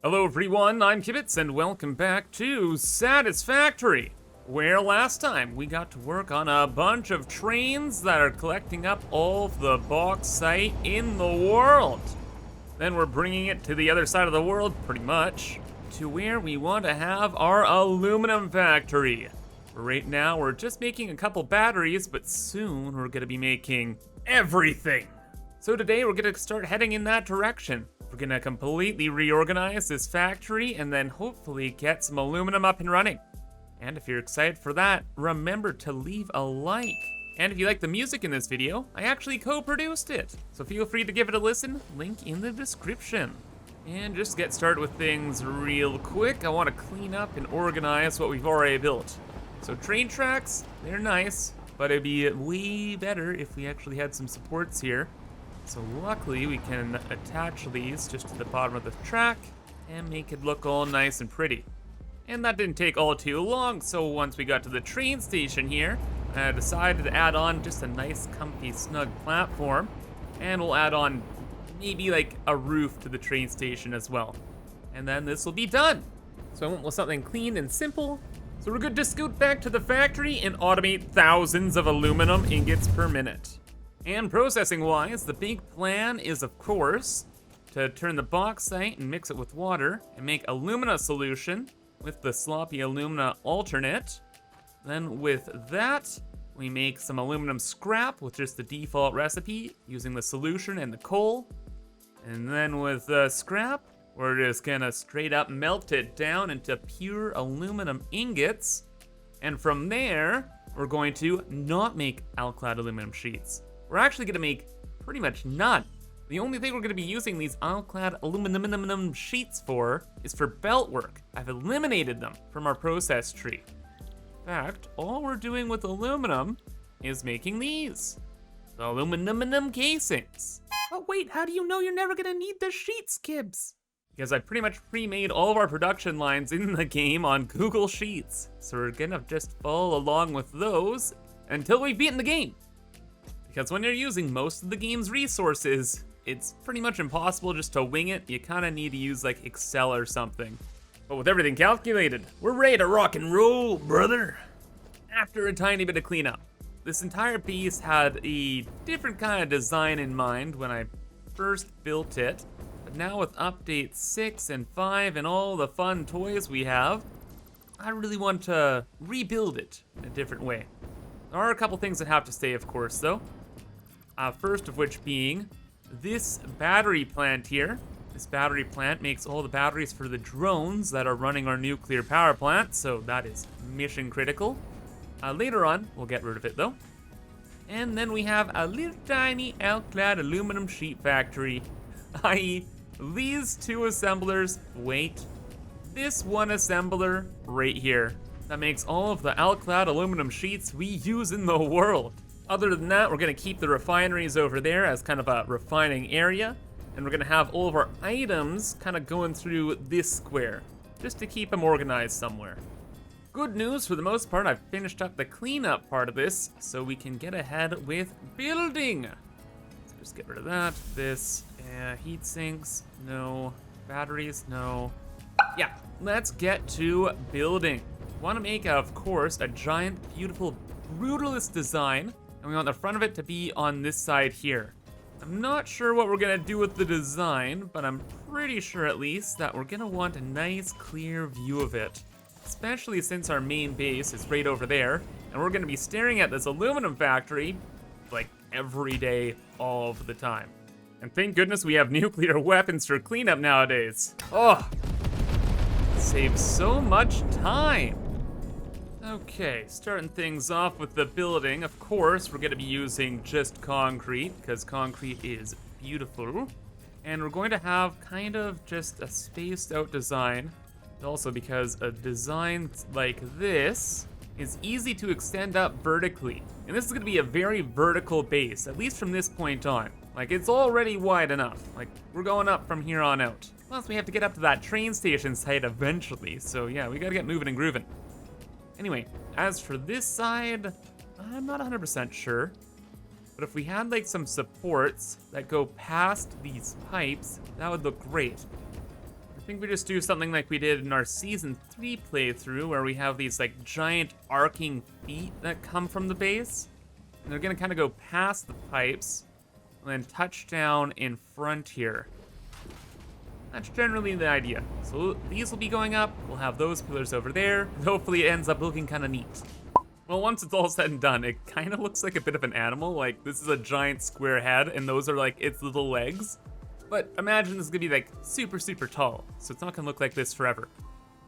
Hello everyone, I'm Kibitz and welcome back to Satisfactory, where last time we got to work on a bunch of trains that are collecting up all of the bauxite in the world. Then we're bringing it to the other side of the world, pretty much, to where we want to have our aluminum factory. Right now we're just making a couple batteries, but soon we're gonna be making everything. So today we're gonna start heading in that direction. We're gonna completely reorganize this factory and then hopefully get some aluminum up and running. And if you're excited for that, remember to leave a like. And if you like the music in this video, I actually co-produced it. So feel free to give it a listen, link in the description. And just to get started with things real quick, I wanna clean up and organize what we've already built. So train tracks, they're nice, but it'd be way better if we actually had some supports here. So luckily we can attach these just to the bottom of the track and make it look all nice and pretty. And that didn't take all too long, so once we got to the train station here, I decided to add on just a nice comfy snug platform, and we'll add on maybe like a roof to the train station as well. And then this will be done. So I went with something clean and simple. So we're good to scoot back to the factory and automate thousands of aluminum ingots per minute. And processing-wise, the big plan is, of course, to turn the bauxite and mix it with water and make alumina solution with the sloppy alumina alternate. Then with that, we make some aluminum scrap with just the default recipe using the solution and the coal. And then with the scrap, we're just gonna straight up melt it down into pure aluminum ingots. And from there, we're going to not make alclad aluminum sheets. We're actually gonna make pretty much none. The only thing we're gonna be using these alclad aluminum sheets for is for belt work. I've eliminated them from our process tree. In fact, all we're doing with aluminum is making these. The aluminum casings. Oh wait, how do you know you're never gonna need the sheets, Kibs? Because I pretty much pre-made all of our production lines in the game on Google Sheets. So we're gonna just follow along with those until we've beaten the game. Because when you're using most of the game's resources, it's pretty much impossible just to wing it. You kind of need to use like Excel or something. But with everything calculated, we're ready to rock and roll, brother. After a tiny bit of cleanup, this entire piece had a different kind of design in mind when I first built it. But now with updates 6 and 5 and all the fun toys we have, I really want to rebuild it in a different way. There are a couple things that have to stay, of course, though. First of which being this battery plant here. This battery plant makes all the batteries for the drones that are running our nuclear power plant, so that is mission critical. Later on, we'll get rid of it though. And then we have a little tiny alclad aluminum sheet factory, i.e. these two assemblers, wait, this one assembler right here. That makes all of the alclad aluminum sheets we use in the world. Other than that, we're gonna keep the refineries over there as kind of a refining area, and we're gonna have all of our items kind of going through this square, just to keep them organized somewhere. Good news, for the most part, I've finished up the cleanup part of this, so we can get ahead with building. So just get rid of that, this, heat sinks, no, batteries, no. Yeah, let's get to building. Want to make, of course, a giant, beautiful, brutalist design, and we want the front of it to be on this side here. I'm not sure what we're gonna do with the design, but I'm pretty sure at least that we're gonna want a nice, clear view of it, especially since our main base is right over there, and we're gonna be staring at this aluminum factory like every day, all of the time. And thank goodness we have nuclear weapons for cleanup nowadays. Oh, saves so much time. Okay, starting things off with the building. Of course, we're gonna be using just concrete, because concrete is beautiful. And we're going to have kind of just a spaced out design. Also because a design like this is easy to extend up vertically. And this is gonna be a very vertical base, at least from this point on. Like, it's already wide enough. Like, we're going up from here on out. Plus, we have to get up to that train station site eventually. So yeah, we gotta get moving and grooving. Anyway, as for this side, I'm not 100% sure. But if we had like some supports that go past these pipes, that would look great. I think we just do something like we did in our Season 3 playthrough, where we have these like giant arcing feet that come from the base. And they're gonna kind of go past the pipes and then touch down in front here. That's generally the idea. So these will be going up, we'll have those pillars over there, and hopefully it ends up looking kind of neat. Well, once it's all said and done, it kind of looks like a bit of an animal. Like, this is a giant square head, and those are like its little legs. But imagine this is gonna be like super, super tall, so it's not gonna look like this forever.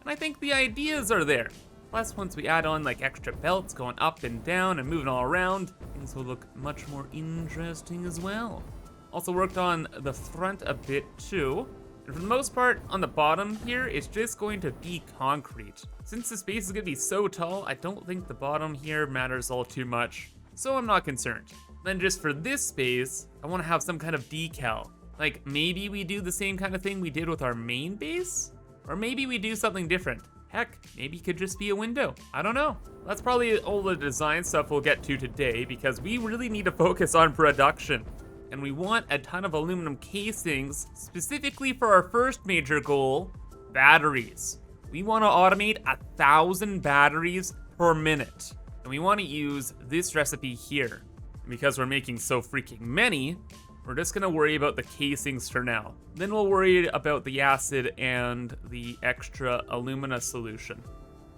And I think the ideas are there. Plus, once we add on like extra belts going up and down and moving all around, things will look much more interesting as well. Also worked on the front a bit too. And for the most part, on the bottom here, it's just going to be concrete. Since this base is gonna be so tall, I don't think the bottom here matters all too much, so I'm not concerned. Then just for this space, I wanna have some kind of decal. Like, maybe we do the same kind of thing we did with our main base? Or maybe we do something different. Heck, maybe it could just be a window. I don't know. That's probably all the design stuff we'll get to today, because we really need to focus on production. And we want a ton of aluminum casings, specifically for our first major goal, batteries. We want to automate 1,000 batteries per minute. And we want to use this recipe here. And because we're making so freaking many, we're just gonna worry about the casings for now. Then we'll worry about the acid and the extra alumina solution.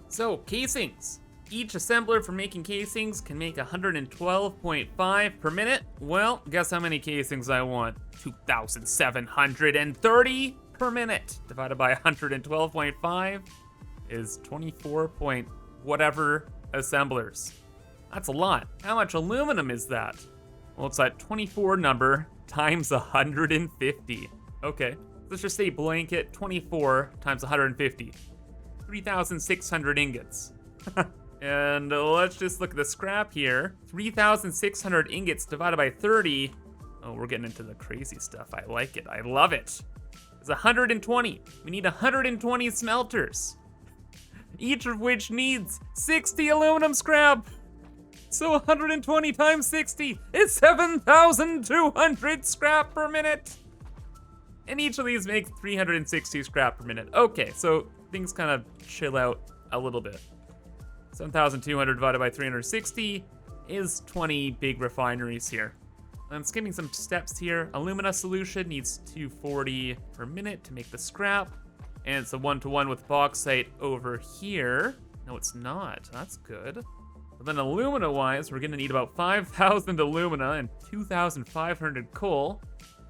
So, casings. Each assembler for making casings can make 112.5 per minute. Well, guess how many casings I want? 2,730 per minute. Divided by 112.5 is 24 point whatever assemblers. That's a lot. How much aluminum is that? Well, it's that 24 number times 150. Okay, let's just say blanket 24 times 150. 3,600 ingots. And let's just look at the scrap here. 3,600 ingots divided by 30. Oh, we're getting into the crazy stuff. I like it. I love it. It's 120. We need 120 smelters, each of which needs 60 aluminum scrap. So 120 times 60 is 7,200 scrap per minute. And each of these makes 360 scrap per minute. Okay, so things kind of chill out a little bit. 7,200 divided by 360 is 20 big refineries here. I'm skipping some steps here. Alumina solution needs 240 per minute to make the scrap. And it's a 1-to-1 with bauxite over here. No, it's not. That's good. But then alumina-wise, we're gonna need about 5,000 alumina and 2,500 coal.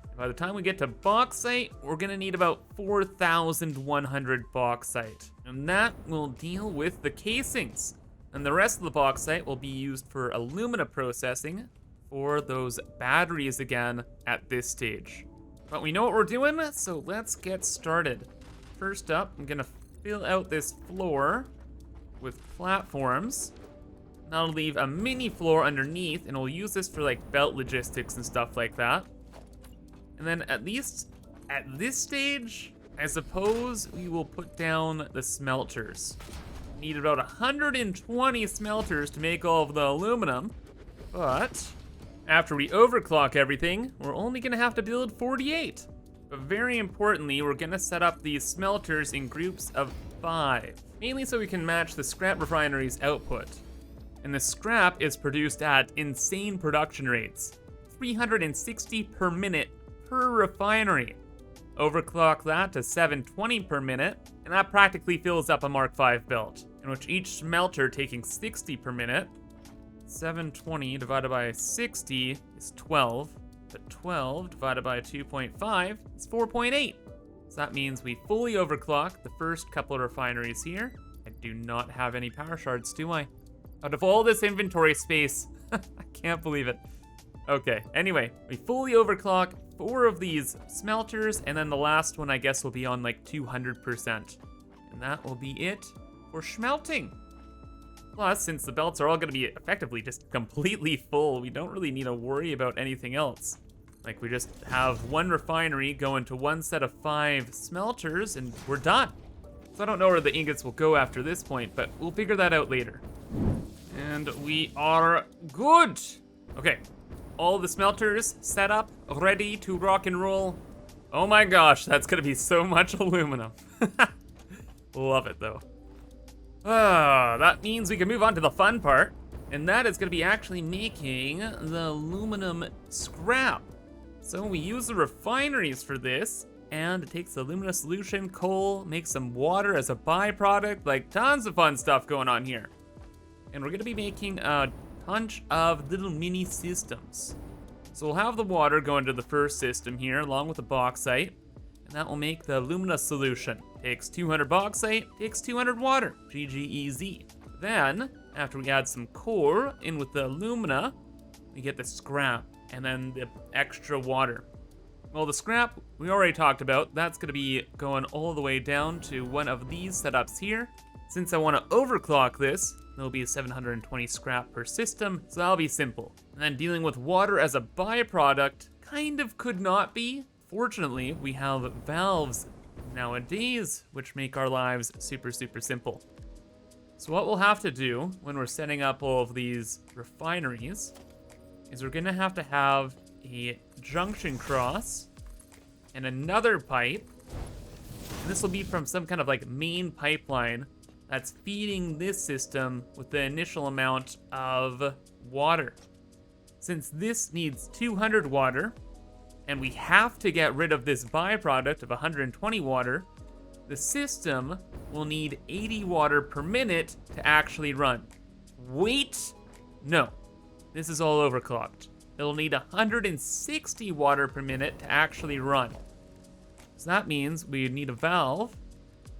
And by the time we get to bauxite, we're gonna need about 4,100 bauxite. And that will deal with the casings. And the rest of the bauxite will be used for alumina processing for those batteries again at this stage. But we know what we're doing, so let's get started. First up, I'm gonna fill out this floor with platforms. That'll leave a mini floor underneath, and we'll use this for like belt logistics and stuff like that. And then at least at this stage, I suppose we will put down the smelters. Need about 120 smelters to make all of the aluminum, but after we overclock everything, we're only gonna have to build 48. But very importantly, we're gonna set up these smelters in groups of 5, mainly so we can match the scrap refinery's output. And the scrap is produced at insane production rates, 360 per minute per refinery. Overclock that to 720 per minute, and that practically fills up a Mark V belt, in which each smelter taking 60 per minute. 720 divided by 60 is 12, but 12 divided by 2.5 is 4.8. So that means we fully overclock the first couple of refineries here. I do not have any power shards, do I? Out of all this inventory space, I can't believe it. Okay, anyway, we fully overclock 4 of these smelters, and then the last one I guess will be on like 200%. And that will be it for smelting. Plus, since the belts are all gonna be effectively just completely full, we don't really need to worry about anything else. Like, we just have one refinery go into one set of 5 smelters, and we're done. So I don't know where the ingots will go after this point, but we'll figure that out later. And we are good. Okay, all the smelters set up, ready to rock and roll. Oh my gosh, that's gonna be so much aluminum. Love it though. That means we can move on to the fun part, and that is gonna be actually making the aluminum scrap. So we use the refineries for this, and it takes the aluminum solution, coal, makes some water as a byproduct, like tons of fun stuff going on here. And we're gonna be making a bunch of little mini systems. So we'll have the water go into the first system here, along with the bauxite, and that will make the alumina solution. Takes 200 bauxite, takes 200 water, GGEZ. Then, after we add some coal in with the alumina, we get the scrap, and then the extra water. Well, the scrap, we already talked about, that's gonna be going all the way down to one of these setups here. Since I wanna overclock this, there'll be 720 scrap per system, so that'll be simple. And then dealing with water as a byproduct kind of could not be. Fortunately, we have valves nowadays, which make our lives super, super simple. So what we'll have to do when we're setting up all of these refineries is we're gonna have to have a junction cross and another pipe. And this will be from some kind of like main pipeline that's feeding this system with the initial amount of water. Since this needs 200 water, and we have to get rid of this byproduct of 120 water, the system will need 80 water per minute to actually run. Wait, no, this is all overclocked. It'll need 160 water per minute to actually run. So that means we need a valve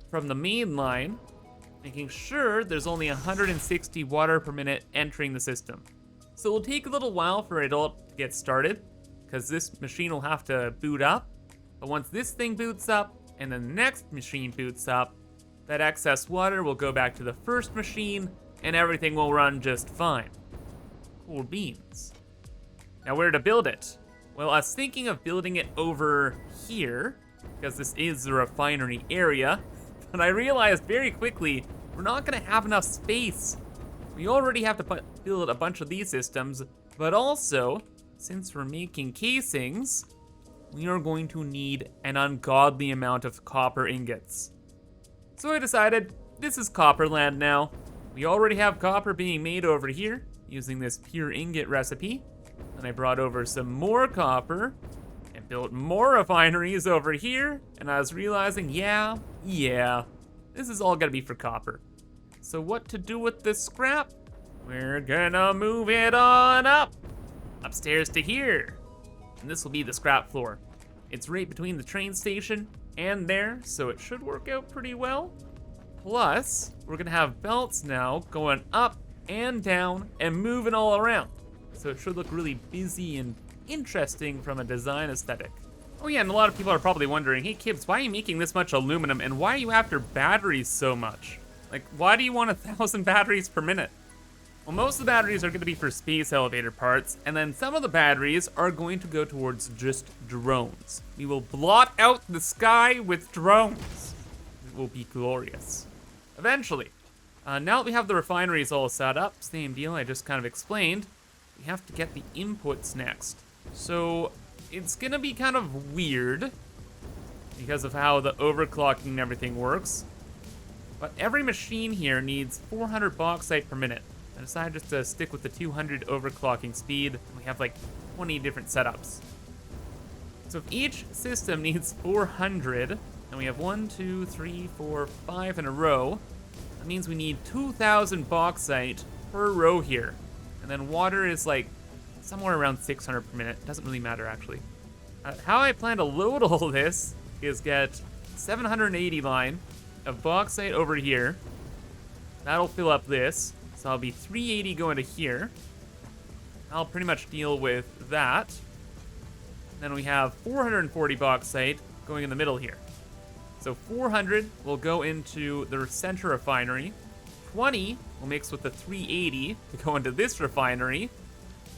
from the main line, making sure there's only 160 water per minute entering the system. So it'll take a little while for it all to get started, because this machine will have to boot up. But once this thing boots up, and then the next machine boots up, that excess water will go back to the first machine, and everything will run just fine. Cool beans. Now where to build it? Well, I was thinking of building it over here, because this is the refinery area, but I realized very quickly, we're not gonna have enough space. We already have to build a bunch of these systems, but also, since we're making casings, we are going to need an ungodly amount of copper ingots. So I decided, this is copper land now. We already have copper being made over here, using this pure ingot recipe. And I brought over some more copper, and built more refineries over here, and I was realizing, yeah, this is all gonna be for copper. So what to do with this scrap? We're gonna move it on up, upstairs to here. And this will be the scrap floor. It's right between the train station and there, so it should work out pretty well. Plus, we're gonna have belts now going up and down and moving all around. So it should look really busy and interesting from a design aesthetic. Oh yeah, and a lot of people are probably wondering, hey Kibs, why are you making this much aluminum and why are you after batteries so much? Like, why do you want 1,000 batteries per minute? Well, most of the batteries are gonna be for space elevator parts, and then some of the batteries are going to go towards just drones. We will blot out the sky with drones. It will be glorious. Eventually. Now that we have the refineries all set up, same deal I just kind of explained, we have to get the inputs next. So it's gonna be kind of weird because of how the overclocking and everything works. But every machine here needs 400 bauxite per minute. I decided just to stick with the 200 overclocking speed. We have like 20 different setups. So if each system needs 400, and we have 1, 2, 3, 4, 5 in a row, that means we need 2,000 bauxite per row here. And then water is like somewhere around 600 per minute. Doesn't really matter actually. How I plan to load all this is get 780 line of bauxite over here. That'll fill up this. So I'll be 380 going to here. I'll pretty much deal with that. Then we have 440 bauxite going in the middle here. So 400 will go into the center refinery. 20 will mix with the 380 to go into this refinery.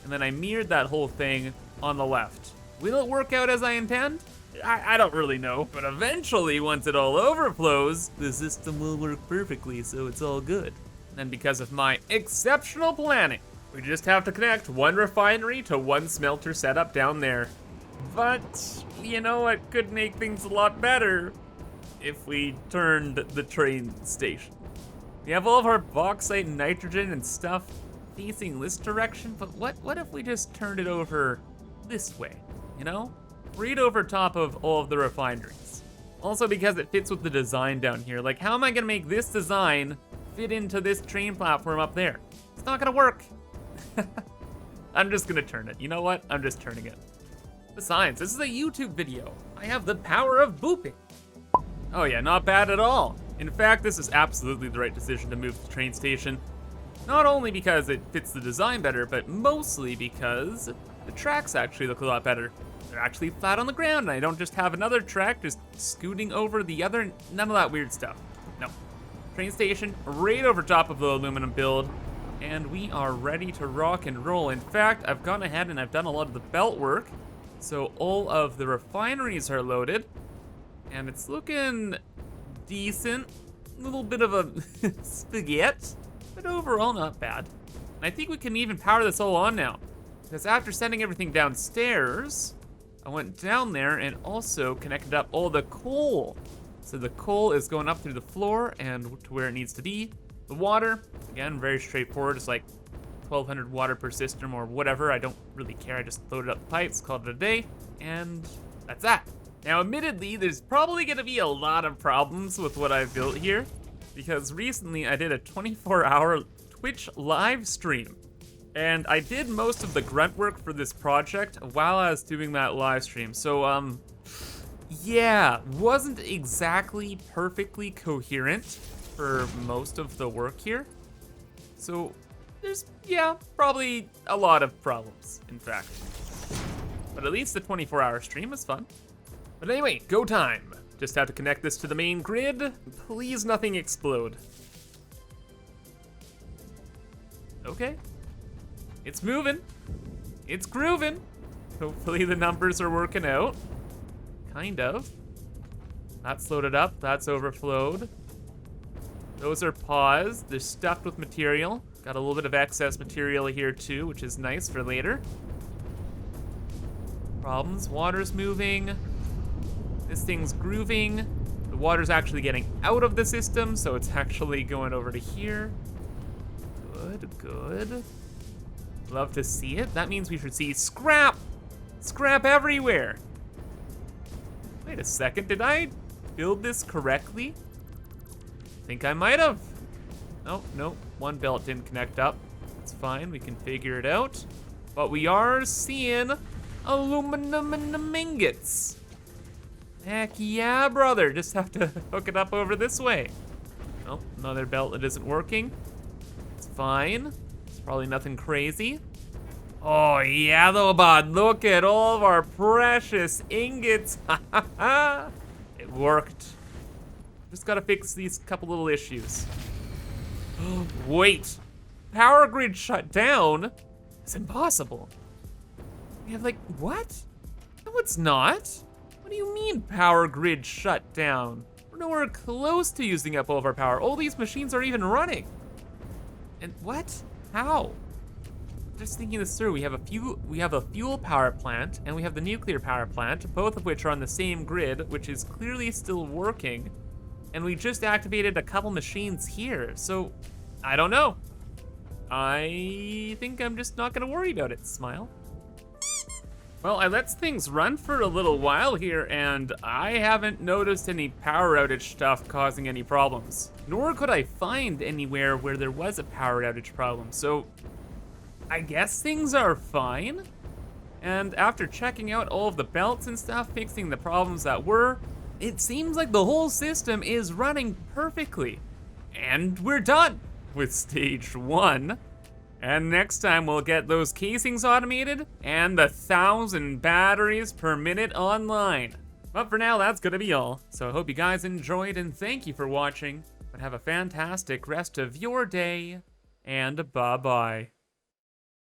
And then I mirrored that whole thing on the left. Will it work out as I intend? I don't really know, but eventually, once it all overflows, the system will work perfectly, so it's all good. And because of my exceptional planning, we just have to connect one refinery to one smelter setup down there. But, you know, it could make things a lot better if we turned the train station. We have all of our bauxite and nitrogen and stuff facing this direction, but what if we just turned it over this way, you know? Right over top of all of the refineries. Also because it fits with the design down here. Like, how am I gonna make this design fit into this train platform up there? It's not gonna work. I'm just gonna turn it. You know what? I'm just turning it. Besides, this is a YouTube video. I have the power of booping. Oh yeah, not bad at all. In fact, this is absolutely the right decision to move the train station. Not only because it fits the design better, but mostly because the tracks actually look a lot better. They're actually flat on the ground, and I don't just have another track just scooting over the other, none of that weird stuff. No. Train station right over top of the aluminum build, and we are ready to rock and roll. In fact, I've gone ahead and I've done a lot of the belt work, so all of the refineries are loaded, and it's looking decent. A little bit of a spaghetti, but overall not bad. And I think we can even power this all on now, because after sending everything downstairs, I went down there and also connected up all the coal. So the coal is going up through the floor and to where it needs to be. The water, again, very straightforward. It's like 1,200 water per system or whatever. I don't really care. I just loaded up the pipes, called it a day, and that's that. Now, admittedly, there's probably gonna be a lot of problems with what I've built here, because recently I did a 24-hour Twitch live stream. And I did most of the grunt work for this project while I was doing that live stream. So, yeah, wasn't exactly perfectly coherent for most of the work here. So there's, yeah, probably a lot of problems, in fact. But at least the 24-hour stream was fun. But anyway, go time. Just have to connect this to the main grid. Please nothing explode. Okay. It's moving. It's grooving. Hopefully the numbers are working out. Kind of. That's loaded up. That's overflowed. Those are paused. They're stuffed with material. Got a little bit of excess material here too, which is nice for later. Problems. Water's moving. This thing's grooving. The water's actually getting out of the system, so it's actually going over to here. Good, good. Love to see it. That means we should see scrap! Scrap everywhere! Wait a second, did I build this correctly? I think I might have. Oh, no, one belt didn't connect up. It's fine, we can figure it out. But we are seeing aluminum and ingots. Heck yeah, brother. Just have to hook it up over this way. Oh, another belt that isn't working. It's fine. Probably nothing crazy. Oh yeah though, bud. Look at all of our precious ingots. It worked. Just gotta fix these couple little issues. Wait. Power grid shut down? It's impossible. We have like, what? No, it's not. What do you mean power grid shut down? We're nowhere close to using up all of our power. All these machines are even running. And what? How? Just thinking this through, we have a fuel power plant and we have the nuclear power plant, both of which are on the same grid, which is clearly still working. And we just activated a couple machines here, so I don't know. I think I'm just not gonna worry about it, smile. Well, I let things run for a little while here, and I haven't noticed any power outage stuff causing any problems. Nor could I find anywhere where there was a power outage problem, so I guess things are fine. And after checking out all of the belts and stuff, fixing the problems that were, it seems like the whole system is running perfectly. And we're done with stage 1. And next time we'll get those casings automated and the 1,000 batteries per minute online. But for now, that's gonna be all. So I hope you guys enjoyed and thank you for watching. But have a fantastic rest of your day and bye-bye.